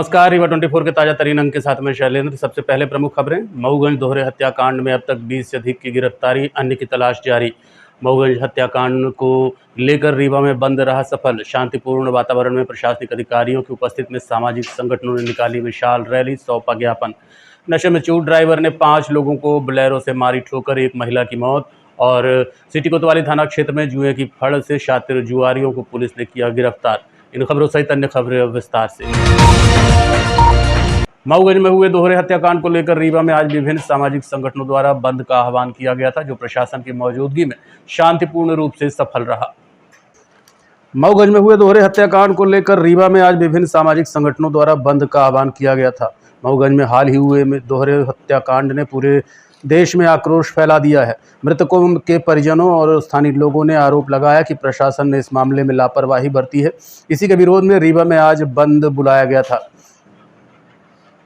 नमस्कार, रीवा 24 के ताजा तरीन अंक के साथ में शैलेंद्र। सबसे पहले प्रमुख खबरें। मऊगंज दोहरे हत्याकांड में अब तक 20 से अधिक की गिरफ्तारी, अन्य की तलाश जारी। मऊगंज हत्याकांड को लेकर रीवा में बंद रहा सफल। शांतिपूर्ण वातावरण में प्रशासनिक अधिकारियों की उपस्थिति में सामाजिक संगठनों ने निकाली विशाल रैली, सौंपा ज्ञापन। नशे में चूर ड्राइवर ने 5 लोगों को बोलेरो से मारी ठोकर, एक महिला की मौत। और सिटी कोतवाली थाना क्षेत्र में जुए की फड़ से शातिर जुआरियों को पुलिस ने किया गिरफ्तार। इन खबरों सहित अन्य खबरें विस्तार से। मऊगंज में हुए दोहरे हत्याकांड को लेकर रीवा में आज विभिन्न सामाजिक संगठनों द्वारा बंद का आह्वान किया गया था, जो प्रशासन की मौजूदगी में शांतिपूर्ण रूप से सफल रहा। मऊगंज में हुए दोहरे हत्याकांड को लेकर रीवा में आज विभिन्न सामाजिक संगठनों द्वारा बंद का आह्वान किया गया था। मऊगंज में हाल ही हुए दोहरे हत्याकांड ने पूरे देश में आक्रोश फैला दिया है। मृतकों के परिजनों और स्थानीय लोगों ने आरोप लगाया कि प्रशासन ने इस मामले में लापरवाही बरती है। इसी के विरोध में रीवा में आज बंद बुलाया गया था।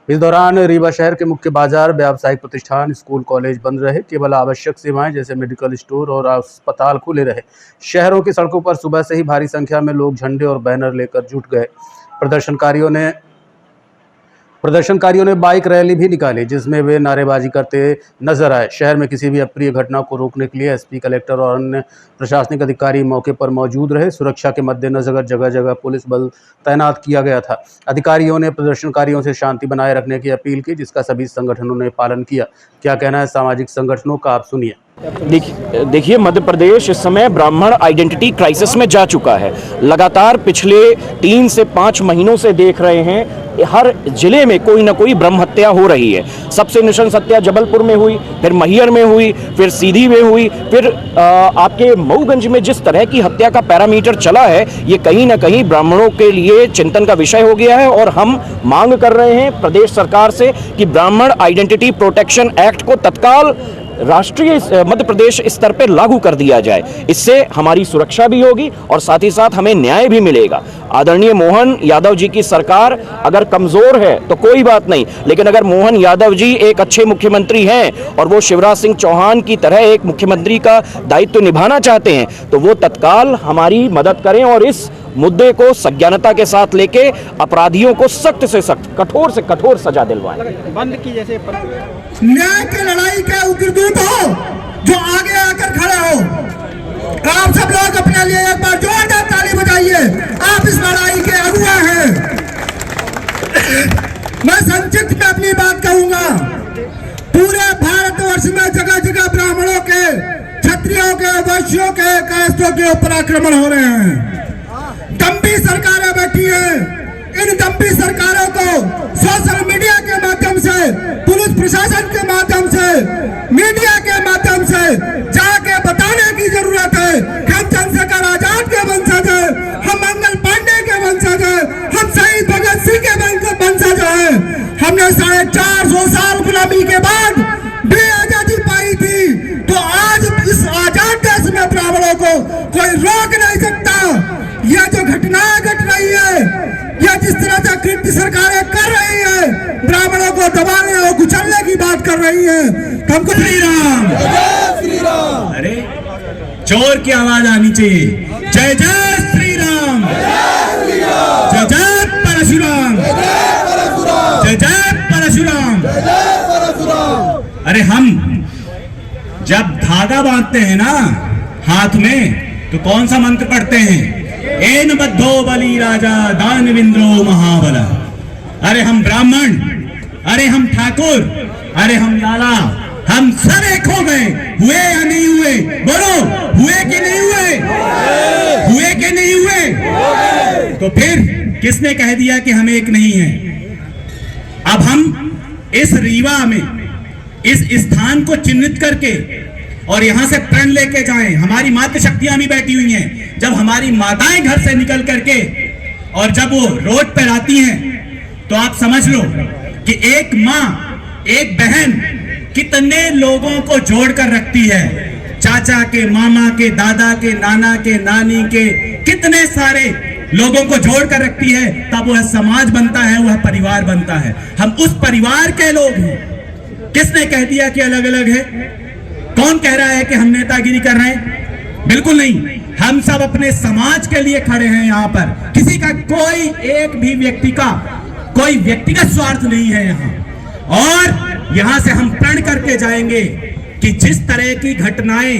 इस दौरान रीवा शहर के मुख्य बाजार, व्यावसायिक प्रतिष्ठान, स्कूल, कॉलेज बंद रहे। केवल आवश्यक सेवाएं जैसे मेडिकल स्टोर और अस्पताल खुले रहे। शहरों की सड़कों पर सुबह से ही भारी संख्या में लोग झंडे और बैनर लेकर जुट गए। प्रदर्शनकारियों ने बाइक रैली भी निकाली, जिसमें वे नारेबाजी करते नजर आए। शहर में किसी भी अप्रिय घटना को रोकने के लिए एसपी, कलेक्टर और अन्य प्रशासनिक अधिकारी मौके पर मौजूद रहे। सुरक्षा के मद्देनजर जगह जगह पुलिस बल तैनात किया गया था। अधिकारियों ने प्रदर्शनकारियों से शांति बनाए रखने की अपील की, जिसका सभी संगठनों ने पालन किया। क्या कहना है सामाजिक संगठनों का, आप सुनिए। देखिए, मध्य प्रदेश इस समय ब्राह्मण आइडेंटिटी क्राइसिस में जा चुका है। लगातार पिछले 3 से 5 महीनों से देख रहे हैं, हर जिले में कोई ना कोई ब्रह्म हत्या हो रही है। सबसे नृशंस हत्या जबलपुर में हुई, फिर मैहर में हुई, फिर सीधी में हुई, फिर आपके मऊगंज में जिस तरह की हत्या का पैरामीटर चला है, ये कहीं ना कहीं ब्राह्मणों के लिए चिंतन का विषय हो गया है। और हम मांग कर रहे हैं प्रदेश सरकार से कि ब्राह्मण आइडेंटिटी प्रोटेक्शन एक्ट को तत्काल राष्ट्रीय मध्य प्रदेश स्तर पर लागू कर दिया जाए। इससे हमारी सुरक्षा भी होगी और साथ ही साथ हमें न्याय भी मिलेगा। आदरणीय मोहन यादव जी की सरकार अगर कमजोर है तो कोई बात नहीं, लेकिन अगर मोहन यादव जी एक अच्छे मुख्यमंत्री हैं और वो शिवराज सिंह चौहान की तरह एक मुख्यमंत्री का दायित्व निभाना चाहते हैं, तो वो तत्काल हमारी मदद करें और इस मुद्दे को संज्ञानता के साथ लेके अपराधियों को सख्त से सख्त, कठोर से कठोर सजा दिलवाएं। बंद की जैसे न्याय की लड़ाई के उग्रदूत हो, जो आगे आकर खड़े हो। आप सब लोग अपने लिए एक बार जोरदार ताली बजाइए। आप इस लड़ाई के अगुआ हैं। मैं संक्षिप्त में अपनी बात कहूंगा। पूरे भारतवर्ष में जगह जगह ब्राह्मणों के, क्षत्रियों के, वैश्यों के, कास्टों के ऊपर आक्रमण हो रहे हैं। दम्भी सरकारें बैठी हैं। इन दम्भी सरकारों को सोशल मीडिया के माध्यम से, पुलिस प्रशासन के माध्यम से, मीडिया के माध्यम से जाके बताने की जरूरत है कि हम चंद्रशेखर आजाद के वंशज हैं, हम मंगल पांडे के वंशज हैं, हम शहीद भगत सिंह के वंशज हैं। हमने 450 साल गुलामी के बाद भी आजादी पाई थी, तो आज इस आजाद देश में ब्राह्मणों को कोई रोक नहीं सकता। यह जो घटनाएं घट रही है, यह जिस तरह से कृत्य सरकारें कर रही है, ब्राह्मणों को दबाने और कुचलने की बात कर रही है, हमको श्री राम, श्री राम, अरे चोर की आवाज आनी चाहिए। जय जय श्री राम, जय जय परशुराम, जय जय परशुराम। अरे हम जब धागा बांधते हैं ना हाथ में, तो कौन सा मंत्र पढ़ते हैं? एन बद्धो बलि राजा दानविंद्रो महाबल। अरे हम ब्राह्मण, अरे हम ठाकुर, अरे हम लाला, हम सब एक हो गए। हुए या नहीं हुए? बोलो, हुए कि नहीं हुए? हुए कि नहीं हुए? तो फिर किसने कह दिया कि हम एक नहीं हैं? अब हम इस रीवा में इस स्थान को चिन्हित करके और यहां से प्रण लेके जाएं। हमारी मातृ शक्तियां भी बैठी हुई हैं। जब हमारी माताएं घर से निकल करके और जब वो रोड पर आती हैं, तो आप समझ लो कि एक माँ, एक बहन कितने लोगों को जोड़ कर रखती है। चाचा के, मामा के, दादा के, नाना के, नानी के, कितने सारे लोगों को जोड़ कर रखती है। तब वह समाज बनता है, वह परिवार बनता है। हम उस परिवार के लोग हैं। किसने कह दिया कि अलग अलग है? कौन कह रहा है कि हम नेतागिरी कर रहे हैं? बिल्कुल नहीं। हम सब अपने समाज के लिए खड़े हैं। यहाँ पर किसी का, कोई एक भी व्यक्ति का कोई व्यक्तिगत स्वार्थ नहीं है यहाँ। और यहाँ से हम प्रण करके जाएंगे कि जिस तरह की घटनाएं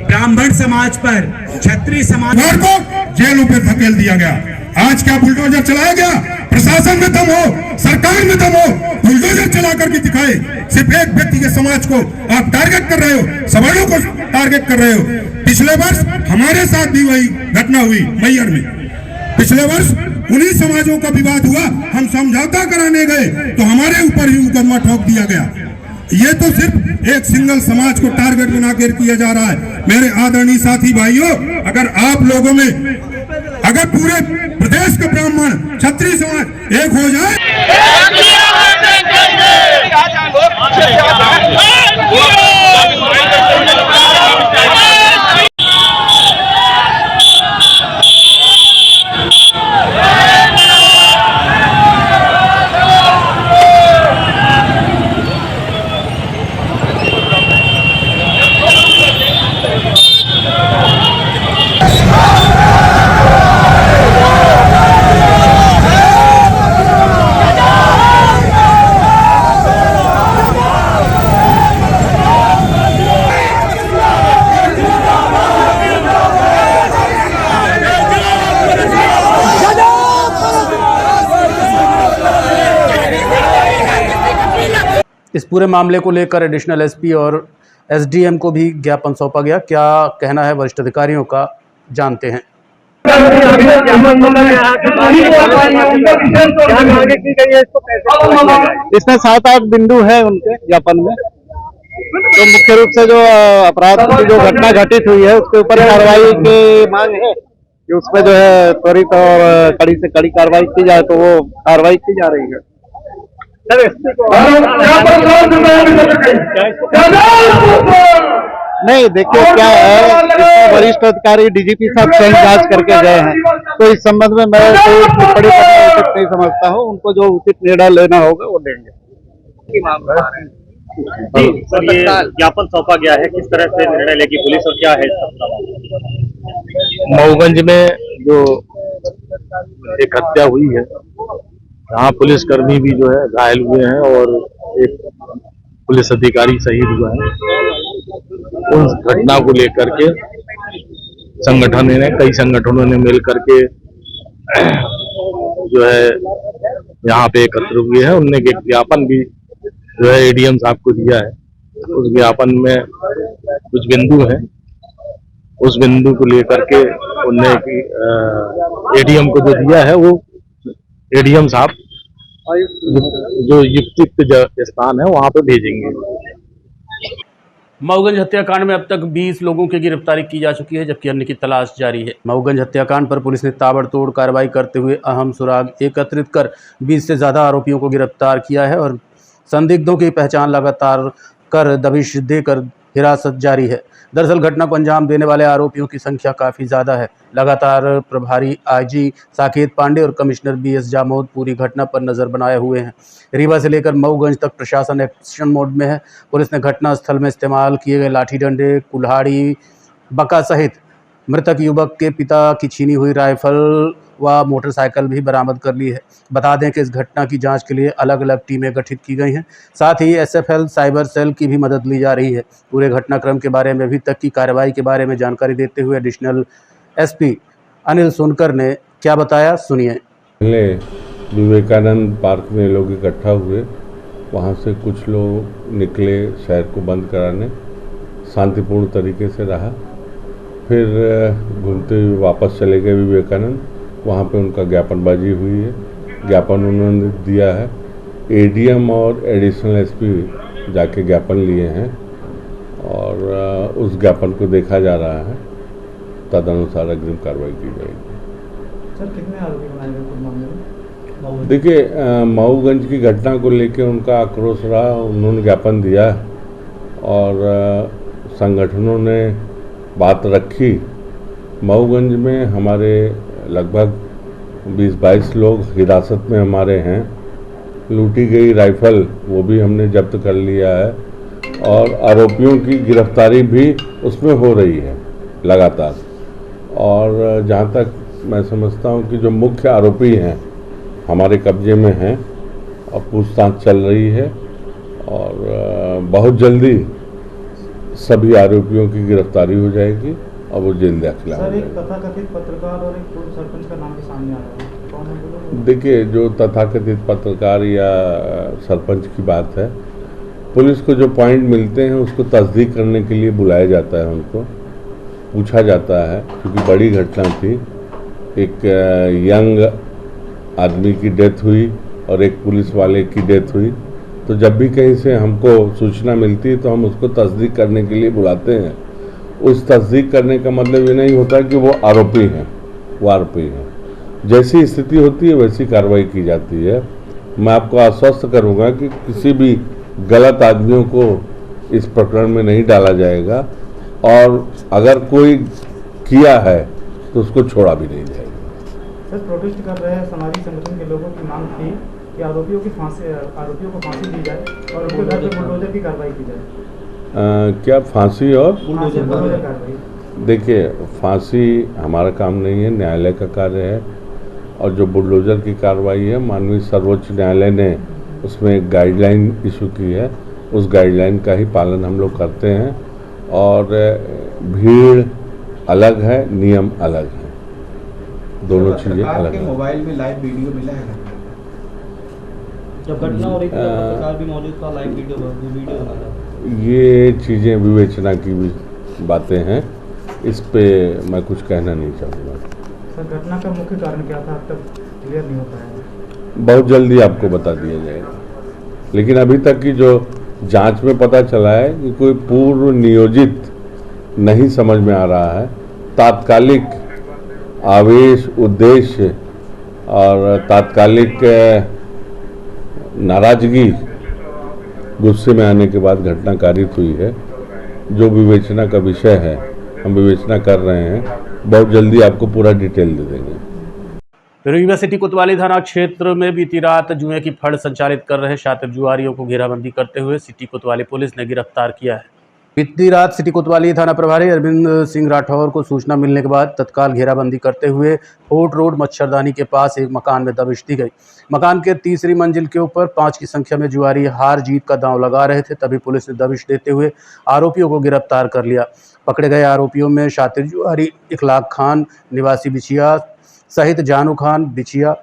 ब्राह्मण समाज पर, क्षत्रिय समाज को जेलों पर धकेल दिया गया, आज क्या बुलडोजर चलाया गया? प्रशासन में दम हो, सरकार में दम हो, बुलडोजर चला करके दिखाए। सिर्फ एक व्यक्ति के समाज को आप टारगेट कर रहे हो, सवर्णों को टारगेट कर रहे हो। पिछले वर्ष हमारे साथ भी वही घटना हुई मैयर में। पिछले वर्ष उन्हीं समाजों का विवाद हुआ, हम समझौता कराने गए तो हमारे ऊपर ही मुकदमा ठोक दिया गया। ये तो सिर्फ एक सिंगल समाज को टारगेट बनाकर किया जा रहा है। मेरे आदरणीय साथी भाइयों, अगर आप लोगों में, अगर पूरे प्रदेश के ब्राह्मण, क्षत्रिय समाज एक हो जाए, इस पूरे मामले को लेकर एडिशनल एसपी और एसडीएम को भी ज्ञापन सौंपा गया। क्या कहना है वरिष्ठ अधिकारियों का, जानते हैं। इसमें 7-8 बिंदु है उनके ज्ञापन में। तो मुख्य रूप से जो अपराध की जो घटना घटित हुई है उसके ऊपर कार्रवाई की मांग है कि उसमें जो है त्वरित और कड़ी से कड़ी कार्रवाई की जाए, तो वो कार्रवाई की जा रही है। नहीं, देखिए क्या है, वरिष्ठ अधिकारी डीजीपी साहब स्वयं जांच करके गए हैं, तो इस संबंध में मैं कोई टिप्पणी करना उचित नहीं समझता हूँ। उनको जो उचित निर्णय लेना होगा वो लेंगे। सर, ये ज्ञापन सौंपा गया है, किस तरह से निर्णय लेगी पुलिस और क्या है मऊगंज में जो एक हत्या हुई है, यहाँ पुलिसकर्मी भी जो है घायल हुए हैं और एक पुलिस अधिकारी शहीद हुआ है। उस घटना को लेकर के कई संगठनों ने मिल करके जो है यहाँ पे एकत्र हुए हैं। उनने एक ज्ञापन भी जो है एडीएम साहब को दिया है। उस ज्ञापन में कुछ बिंदु हैं, उस बिंदु को लेकर के उनने एडीएम को जो दिया है वो एडीएम साहब जो युक्त स्थान है वहां पे भेजेंगे। मऊगंज हत्याकांड में अब तक 20 लोगों की गिरफ्तारी की जा चुकी है, जबकि अन्य की तलाश जारी है। मऊगंज हत्याकांड पर पुलिस ने ताबड़तोड़ कार्रवाई करते हुए अहम सुराग एकत्रित कर 20 से ज्यादा आरोपियों को गिरफ्तार किया है और संदिग्धों की पहचान लगातार कर दबिश देकर हिरासत जारी है। दरअसल घटना को अंजाम देने वाले आरोपियों की संख्या काफ़ी ज़्यादा है। लगातार प्रभारी आईजी साकेत पांडे और कमिश्नर बीएस जामोद पूरी घटना पर नज़र बनाए हुए हैं। रीवा से लेकर मऊगंज तक प्रशासन एक्शन मोड में है। पुलिस ने घटनास्थल में इस्तेमाल किए गए लाठी डंडे, कुल्हाड़ी, बका सहित मृतक युवक के पिता की छीनी हुई राइफल व मोटरसाइकिल भी बरामद कर ली है। बता दें कि इस घटना की जांच के लिए अलग अलग टीमें गठित की गई हैं। साथ ही एसएफएल साइबर सेल की भी मदद ली जा रही है। पूरे घटनाक्रम के बारे में अभी तक की कार्रवाई के बारे में जानकारी देते हुए एडिशनल एसपी अनिल सोनकर ने क्या बताया, सुनिए। पहले विवेकानंद पार्क में लोग इकट्ठा हुए, वहाँ से कुछ लोग निकले शहर को बंद कराने, शांतिपूर्ण तरीके से रहा। फिर घूमते हुए वापस चले गए विवेकानंद, वहाँ पे उनका ज्ञापनबाजी हुई है। ज्ञापन उन्होंने दिया है। एडीएम और एडिशनल एसपी जाके ज्ञापन लिए हैं और उस ज्ञापन को देखा जा रहा है, तदनुसार अग्रिम कार्रवाई की जाएगी। सर, कितने आरोपी बनाए गए मामले में? देखिए, मऊगंज की घटना को लेकर उनका आक्रोश रहा, उन्होंने ज्ञापन दिया और संगठनों ने बात रखी। मऊगंज में हमारे लगभग 20-22 लोग हिरासत में हमारे हैं। लूटी गई राइफल वो भी हमने जब्त कर लिया है और आरोपियों की गिरफ्तारी भी उसमें हो रही है लगातार। और जहाँ तक मैं समझता हूँ कि जो मुख्य आरोपी हैं हमारे कब्जे में हैं, और पूछताछ चल रही है और बहुत जल्दी सभी आरोपियों की गिरफ्तारी हो जाएगी और वो जेल दाखिला हो सर, एक जाएगा। तथाकथित पत्रकार और एक पूर्व सरपंच का नाम भी सामने आ रहा है, कौन है वो लोग? देखिए, जो तथाकथित पत्रकार या सरपंच की बात है, पुलिस को जो पॉइंट मिलते हैं उसको तस्दीक करने के लिए बुलाया जाता है, उनको पूछा जाता है, क्योंकि बड़ी घटना थी। एक यंग आदमी की डेथ हुई और एक पुलिस वाले की डेथ हुई। तो जब भी कहीं से हमको सूचना मिलती है तो हम उसको तस्दीक करने के लिए बुलाते हैं। उस तस्दीक करने का मतलब ये नहीं होता कि वो आरोपी हैं, वो आरोपी हैं। जैसी स्थिति होती है वैसी कार्रवाई की जाती है। मैं आपको आश्वस्त करूंगा कि किसी भी गलत आदमियों को इस प्रकरण में नहीं डाला जाएगा और अगर कोई किया है तो उसको छोड़ा भी नहीं जाएगा। सर, प्रोटेस्ट कर रहे हैं सामाजिक संगठन के लोगों की मांग थी कि आरोपियों को फांसी दी जाए और उनके घर पर बुलडोजर की कार्रवाई की जाए। क्या फांसी और बुलडोजर कार्रवाई? देखिए, फांसी हमारा काम नहीं है, न्यायालय का कार्य है। और जो बुलडोजर की कार्रवाई है, माननीय सर्वोच्च न्यायालय ने उसमें एक गाइडलाइन इशू की है, उस गाइडलाइन का ही पालन हम लोग करते हैं। और भीड़ अलग है, नियम अलग है, दोनों चीज़ें अलग हैं। मोबाइल में लाइव वीडियो मिला है, जब घटना हो रही थी तब पत्रकार भी मौजूद था, लाइव वीडियो बना था। ये चीज़ें विवेचना की भी बातें हैं, इस पे मैं कुछ कहना नहीं चाहूँगा। सर, घटना का मुख्य कारण क्या था, अब तक क्लियर नहीं हो पाया? बहुत जल्दी आपको बता दिया जाएगा, लेकिन अभी तक की जो जांच में पता चला है कि कोई पूर्व नियोजित नहीं समझ में आ रहा है। तात्कालिक आवेश, उद्देश्य और तात्कालिक नाराजगी, गुस्से में आने के बाद घटना कारित हुई है। जो विवेचना का विषय है, हम विवेचना कर रहे हैं, बहुत जल्दी आपको पूरा डिटेल दे देंगे। रीवा सिटी कोतवाली थाना क्षेत्र में बीती रात जुए की फड़ संचालित कर रहे शातिर जुआरियों को घेराबंदी करते हुए सिटी कोतवाली पुलिस ने गिरफ्तार किया है। बीती रात सिटी कोतवाली थाना प्रभारी अरविंद सिंह राठौर को सूचना मिलने के बाद तत्काल घेराबंदी करते हुए फोर्ट रोड मच्छरदानी के पास एक मकान में दबिश दी गई। मकान के तीसरी मंजिल के ऊपर 5 की संख्या में जुआरी हार जीत का दांव लगा रहे थे, तभी पुलिस ने दबिश देते हुए आरोपियों को गिरफ्तार कर लिया। पकड़े गए आरोपियों में शातिर जुआरी इखलाक खान निवासी बिछिया सहित जानू खान बिछिया,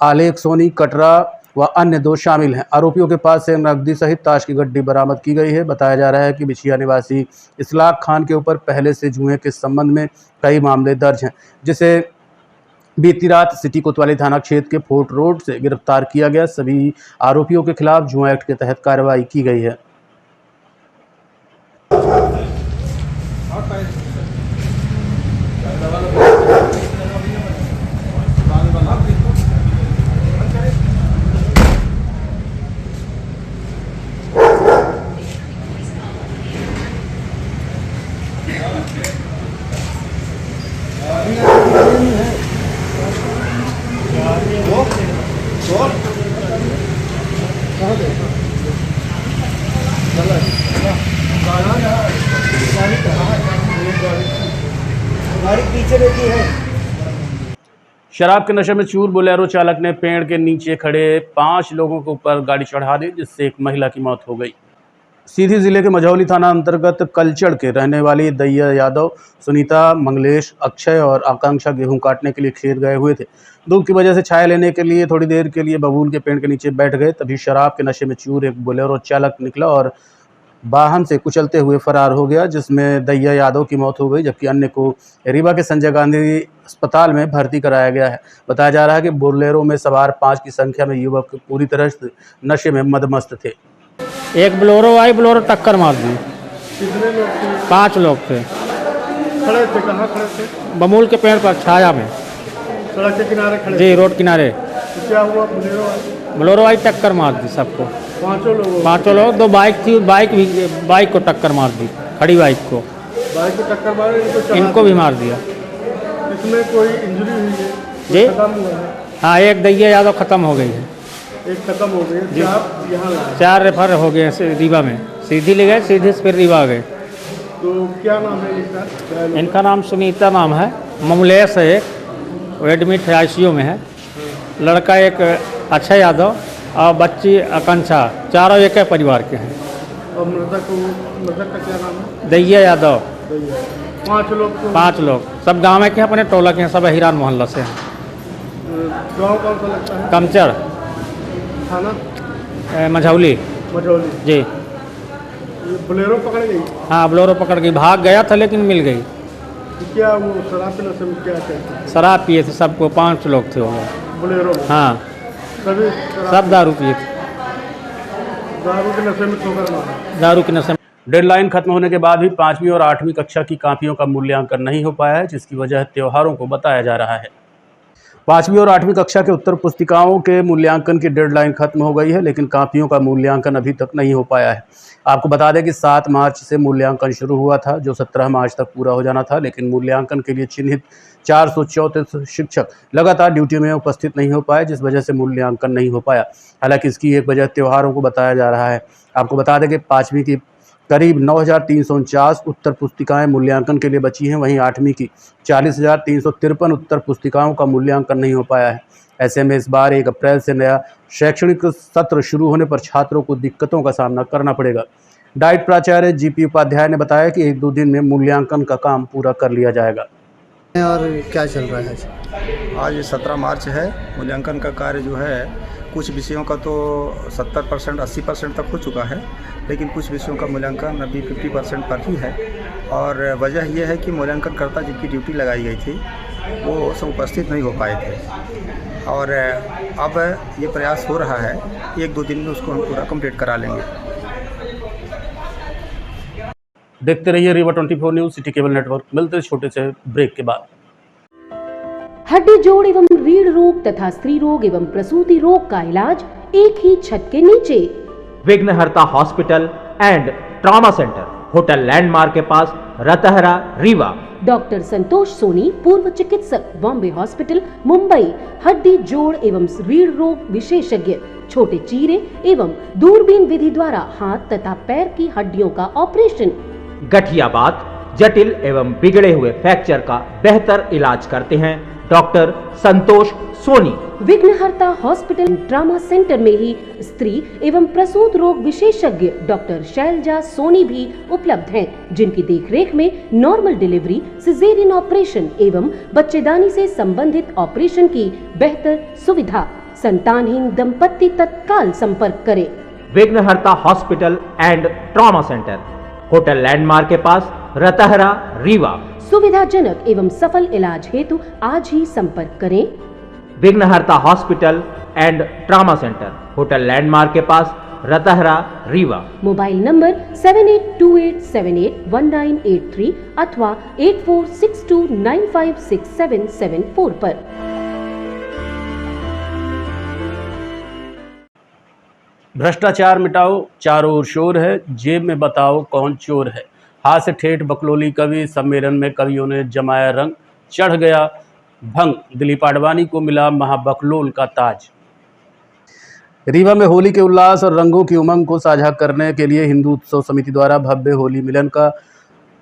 आलेख सोनी कटरा व अन्य 2 शामिल हैं। आरोपियों के पास से नकदी सहित ताश की गड्डी बरामद की गई है। बताया जा रहा है कि बिछिया निवासी इखलाक खान के ऊपर पहले से जुए के संबंध में कई मामले दर्ज हैं, जिसे बीती रात सिटी कोतवाली थाना क्षेत्र के फोर्ट रोड से गिरफ्तार किया गया। सभी आरोपियों के खिलाफ जुआ एक्ट के तहत कार्रवाई की गई है। शराब के नशे में चूर बोलेरो चालक ने पेड़ के नीचे खड़े 5 लोगों के ऊपर गाड़ी चढ़ा दी, जिससे एक महिला की मौत हो गई। सीधी जिले के मझौली थाना अंतर्गत कलचड़ के रहने वाली दैया यादव, सुनीता, मंगलेश, अक्षय और आकांक्षा गेहूं काटने के लिए खेत गए हुए थे। धूप की वजह से छाया लेने के लिए थोड़ी देर के लिए बबूल के पेड़ के नीचे बैठ गए। तभी शराब के नशे में चूर एक बोलेरो चालक निकला और वाहन से कुचलते हुए फरार हो गया, जिसमें दैया यादव की मौत हो गई, जबकि अन्य को रीवा के संजय गांधी अस्पताल में भर्ती कराया गया है। बताया जा रहा है कि बोलेरो में सवार 5 की संख्या में युवक पूरी तरह से नशे में मदमस्त थे। एक बोलेरो आई, बोलेरो टक्कर मार दी। कितने लोग थे? 5 लोग थे। खड़े थे, कहाँ खड़े थे? बमूल के पेड़ पर छाया में। सड़क के किनारे खड़े? जी, रोड किनारे। तो क्या हुआ? बोलेरो आई टक्कर मार दी सबको। 5 लोग 2 बाइक थी, बाइक को टक्कर मार दी, खड़ी बाइक को। बाइक को टक्कर मारे, इनको भी मार दिया। इसमें कोई इंजरी हुई है? जी, खत्म हुआ है? हाँ, एक दैया यादव खत्म हो गई है। एक खत्म हो गई जी। आप यहाँ लाए? 4 रेफर हो गए रीवा में। सीधी ले गए, सीधे से फिर रीवा गए। तो क्या नाम है इसका? इनका नाम सुनीता नाम है, ममलेश है, एक वो एडमिट है, ICU में है। लड़का एक अक्षय यादव और बच्ची आकांक्षा, चारों एक ही परिवार के हैं। और मृतक का क्या नाम है? दैया यादव। दैया। 5 लोग तो 5 लोग सब गांव के हैं, अपने टोला के हैं, सब हिरान मोहल्ला से हैं। गाँव कौन सा लगता है? कमचर, थाना मझौली मझौली। जी। ये बोलेरो पकड़ गई? हाँ, बोलेरो पकड़ गई, भाग गया था लेकिन मिल गई। क्या वो शराब के नशे में क्या कहते? शराब पिए थे सबको, 5 लोग थे वो। बोलेरो में? हाँ, सभी सब दारू पिए थे। दारू के नशे में ठोकर मारा? दारू के नशे में। डेडलाइन खत्म होने के बाद भी 5वीं और 8वीं कक्षा की कॉपियों का मूल्यांकन नहीं हो पाया है, जिसकी वजह त्योहारों को बताया जा रहा है। 5वीं और 8वीं कक्षा के उत्तर पुस्तिकाओं के मूल्यांकन की डेडलाइन खत्म हो गई है, लेकिन कॉपियों का मूल्यांकन अभी तक नहीं हो पाया है। आपको बता दें कि 7 मार्च से मूल्यांकन शुरू हुआ था, जो 17 मार्च तक पूरा हो जाना था, लेकिन मूल्यांकन के लिए चिन्हित 434 शिक्षक लगातार ड्यूटी में उपस्थित नहीं हो पाए, जिस वजह से मूल्यांकन नहीं हो पाया। हालांकि इसकी एक वजह त्योहारों को बताया जा रहा है। आपको बता दें कि 5वीं की करीब 9,349 उत्तर पुस्तिकाएं मूल्यांकन के लिए बची हैं, वहीं 8वीं की 40,353 उत्तर पुस्तिकाओं का मूल्यांकन नहीं हो पाया है। ऐसे में इस बार 1 अप्रैल से नया शैक्षणिक सत्र शुरू होने पर छात्रों को दिक्कतों का सामना करना पड़ेगा। डाइट प्राचार्य जीपी उपाध्याय ने बताया कि 1-2 दिन में मूल्यांकन का काम पूरा कर लिया जाएगा। और क्या चल रहा है? आज 17 मार्च है। मूल्यांकन का कार्य जो है कुछ विषयों का तो 70% 80% तक हो चुका है, लेकिन कुछ विषयों का मूल्यांकन अभी 50% पर ही है। और वजह यह है कि मूल्यांकनकर्ता जिनकी ड्यूटी लगाई गई थी वो सब उपस्थित नहीं हो पाए थे, और अब ये प्रयास हो रहा है 1-2 दिन में उसको हम पूरा कंप्लीट करा लेंगे। देखते रहिए Rewa 24 news city cable network. मिलते हैं छोटे से ब्रेक के बाद। हड्डी जोड़ एवं रीढ़ रोग तथा स्त्री रोग एवं प्रसूति रोग का इलाज एक ही छत के नीचे। विघ्नहर्ता hospital and trauma centre, hotel landmark के पास, रतहरा, रीवा। डॉक्टर संतोष सोनी, पूर्व चिकित्सक, बॉम्बे हॉस्पिटल, मुंबई। हड्डी जोड़ एवं रीढ़ रोग विशेषज्ञ, छोटे चीरे एवं दूरबीन विधि द्वारा हाथ तथा पैर की हड्डियों का ऑपरेशन। गठियाबात, जटिल एवं बिगड़े हुए फ्रैक्चर का बेहतर इलाज करते हैं डॉक्टर संतोष सोनी। विघ्नहर्ता हॉस्पिटल ट्रॉमा सेंटर में ही स्त्री एवं प्रसूत रोग विशेषज्ञ डॉक्टर शैलजा सोनी भी उपलब्ध हैं, जिनकी देखरेख में नॉर्मल डिलीवरी, सिजेरियन ऑपरेशन एवं बच्चेदानी से संबंधित ऑपरेशन की बेहतर सुविधा। संतानहीन दंपत्ति तत्काल संपर्क करें। विघ्नहर्ता hospital and trauma centre, hotel landmark के पास, रतहरा, रीवा। सुविधाजनक एवं सफल इलाज हेतु आज ही संपर्क करें। विघ्नहर्ता hospital and trauma centre, hotel landmark के पास, रतहरा, रीवा। मोबाइल नंबर 7828781983 अथवा 8462956774 पर। भ्रष्टाचार मिटाओ, चारों ओर शोर है, जेब में बताओ कौन चोर है। हाथ से ठेठ बकलोली कवि सम्मेलन में कवियों ने जमाया रंग, चढ़ गया भंग, दिलीप आडवाणी को मिला महाबकलोल का ताज। रीवा में होली के उल्लास और रंगों की उमंग को साझा करने के लिए हिंदू उत्सव समिति द्वारा भव्य होली मिलन का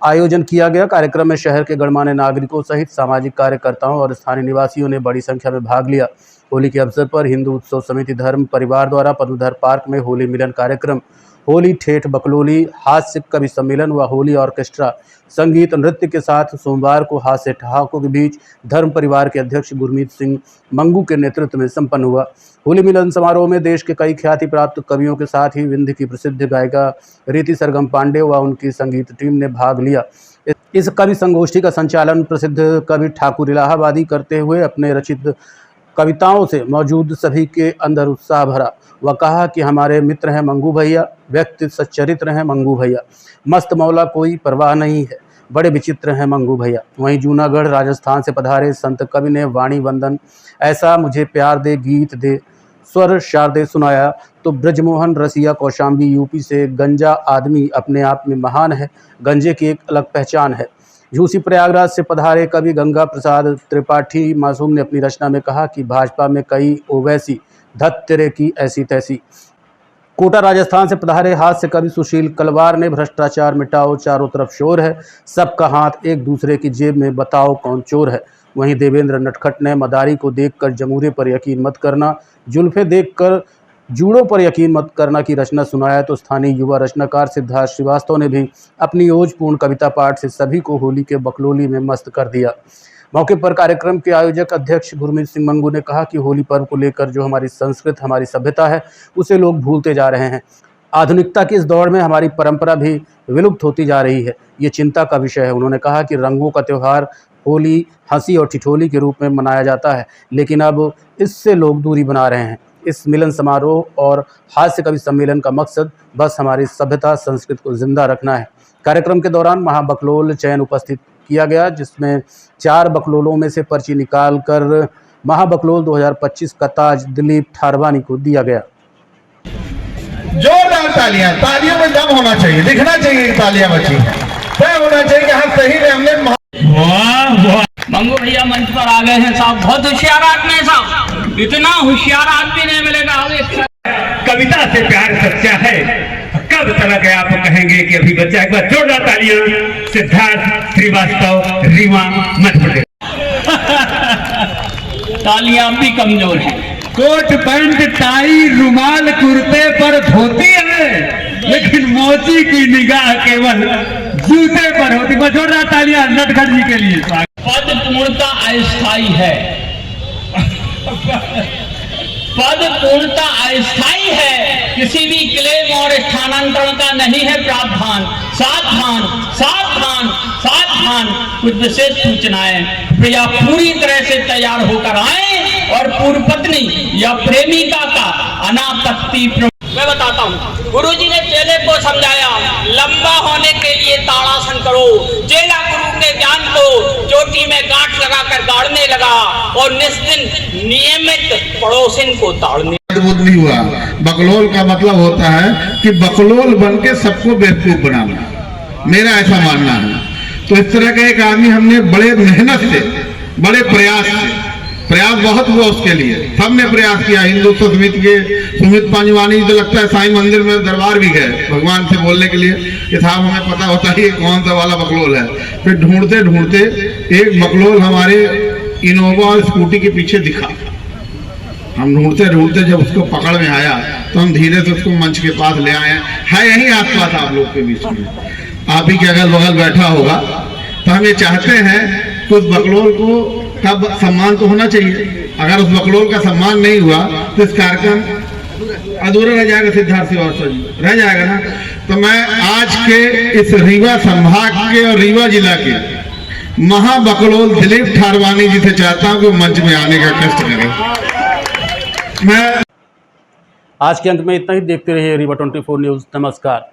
आयोजन किया गया। कार्यक्रम में शहर के गणमान्य नागरिकों सहित सामाजिक कार्यकर्ताओं और स्थानीय निवासियों ने बड़ी संख्या में भाग लिया। होली के अवसर पर हिंदू उत्सव समिति धर्म परिवार द्वारा पद्मधर पार्क में होली मिलन कार्यक्रम, होली ठेठ बकलोली, हास्य कवि सम्मेलन व होली ऑर्केस्ट्रा संगीत नृत्य के साथ सोमवार को हास्य ठहाकों के बीच धर्म परिवार के अध्यक्ष गुरमीत सिंह मंगू के नेतृत्व में संपन्न हुआ। होली मिलन समारोह में देश के कई ख्याति प्राप्त कवियों के साथ ही विंध्य की प्रसिद्ध गायिका रीति सरगम पांडे व उनकी संगीत टीम ने भाग लिया। इस कवि संगोष्ठी का संचालन प्रसिद्ध कवि ठाकुर इलाहाबादी करते हुए अपने रचित कविताओं से मौजूद सभी के अंदर उत्साह भरा। वह कहा कि हमारे मित्र हैं मंगू भैया, व्यक्ति सच्चरित्र हैं मंगू भैया, मस्त मौला कोई परवाह नहीं है, बड़े विचित्र हैं मंगू भैया। वहीं जूनागढ़ राजस्थान से पधारे संत कवि ने वाणी वंदन, ऐसा मुझे प्यार दे गीत दे, स्वर शारदे सुनाया। तो ब्रजमोहन रसिया कौशाम्बी यूपी से गंजा आदमी अपने आप में महान है, गंजे की एक अलग पहचान है। झूसी प्रयागराज से पधारे कवि गंगा प्रसाद त्रिपाठी मासूम ने अपनी रचना में कहा कि भाजपा में कई ओवैसी, धत तेरे की ऐसी तैसी। कोटा राजस्थान से पधारे हास्य कवि सुशील कलवार ने भ्रष्टाचार मिटाओ, चारों तरफ शोर है, सबका हाथ एक दूसरे की जेब में, बताओ कौन चोर है। वहीं देवेंद्र नटखट ने मदारी को देखकर जमूरे पर यकीन मत करना, जुल्फे देखकर जूड़ों पर यकीन मत करना की रचना सुनाया तो स्थानीय युवा रचनाकार सिद्धार्थ श्रीवास्तव ने भी अपनी ओजपूर्ण कविता पाठ से सभी को होली के बकलोली में मस्त कर दिया। मौके पर कार्यक्रम के आयोजक अध्यक्ष गुरमीत सिंह मंगू ने कहा कि होली पर्व को लेकर जो हमारी संस्कृति, हमारी सभ्यता है, उसे लोग भूलते जा रहे हैं। आधुनिकता की इस दौड़ में हमारी परंपरा भी विलुप्त होती जा रही है, ये चिंता का विषय है। उन्होंने कहा कि रंगों का त्यौहार होली हंसी और ठिठोली के रूप में मनाया जाता है, लेकिन अब इससे लोग दूरी बना रहे हैं। इस मिलन समारोह और हास्य कवि सम्मेलन का मकसद बस हमारी सभ्यता, संस्कृति को जिंदा रखना है। कार्यक्रम के दौरान महाबकलोल चयन उपस्थित किया गया, जिसमें 4 बकलोलों में से पर्ची निकालकर महाबकलोल 2025 का ताज दिलीप ठारवानी को दिया गया। जोरदार तालियां, तालियों में दम होना चाहिए, दिखना चाहिए तालियां बची, तय होना चाहिए कि हाँ सही में हमने। वाह वाह, मंगू भैया मंच पर आ गए हैं साहब, बहुत होशियार आदमी है साहब, इतना होशियार आदमी नहीं मिलेगा। कविता से प्यार सच्चा है, कब तक आप कहेंगे कि अभी बच्चा। एक बार जोरदार तालियां सिद्धार्थ श्रीवास्तव, रीवा, मध्य प्रदेश। तालियां भी कमजोर हैं। कोट पैंट टाई रुमाल कुर्ते पर धोती है, लेकिन मोची की निगाह केवल जूते पर होती। जोरदार तालियां नटखट जी के लिए। पद पूर्णता अस्थायी है, पद पूर्णता अस्थायी है, किसी भी क्लेम और स्थानांतरण का नहीं है प्रावधान। सावधान सावधान सावधान, कुछ विशेष सूचनाएं। प्रिया पूरी तरह से तैयार होकर आए और पूर्व पत्नी या प्रेमिका का अनापत्ति। मैं बताता हूँ, गुरुजी ने चेले को समझाया, लंबा होने के लिए ताड़ासन करो। चेला गुरु के ज्ञान को चोटी में गांठ लगाकर गाड़ने लगा और निस्दिन नियमित पड़ोसिन को ताड़ने। नहीं हुआ। बकलोल का मतलब होता है कि बकलोल बन के सबको बेवकूफ बनाना, मेरा ऐसा मानना है। तो इस तरह का एक आदमी हमने बड़े मेहनत से, बड़े प्रयास बहुत हुआ उसके लिए, सबने प्रयास किया। हिंदुत्व समिति के सुमित पांजवानी तो लगता है साईं मंदिर में दरबार भी गए भगवान से बोलने के लिए कि साहब हमें पता होता है कौन सा वाला बकलोल है। फिर ढूंढते ढूंढते एक बकलोल हमारे इनोवा और स्कूटी के पीछे दिखा। हम ढूंढते ढूंढते जब उसको पकड़ में आया तो हम धीरे से उसको मंच के पास ले आए है, यही आसपास आप लोग के बीच में, आप ही के अगल बगल बैठा होगा। तो हम ये चाहते हैं कि उस बकलोल को का सम्मान तो होना चाहिए। अगर उस बकलोल का सम्मान नहीं हुआ तो इस कार्यक्रम अधूरा रह जाएगा। सिद्धार्थ श्रीवास्तव जी रह जाएगा ना। तो मैं आज के इस रीवा संभाग के और रीवा जिला के महाबकलोल दिलीप ठारवानी जी से चाहता हूँ कि मंच में आने का कष्ट करें। मैं आज के अंक में इतना ही। देखते रहिए रीवा 24 न्यूज। नमस्कार।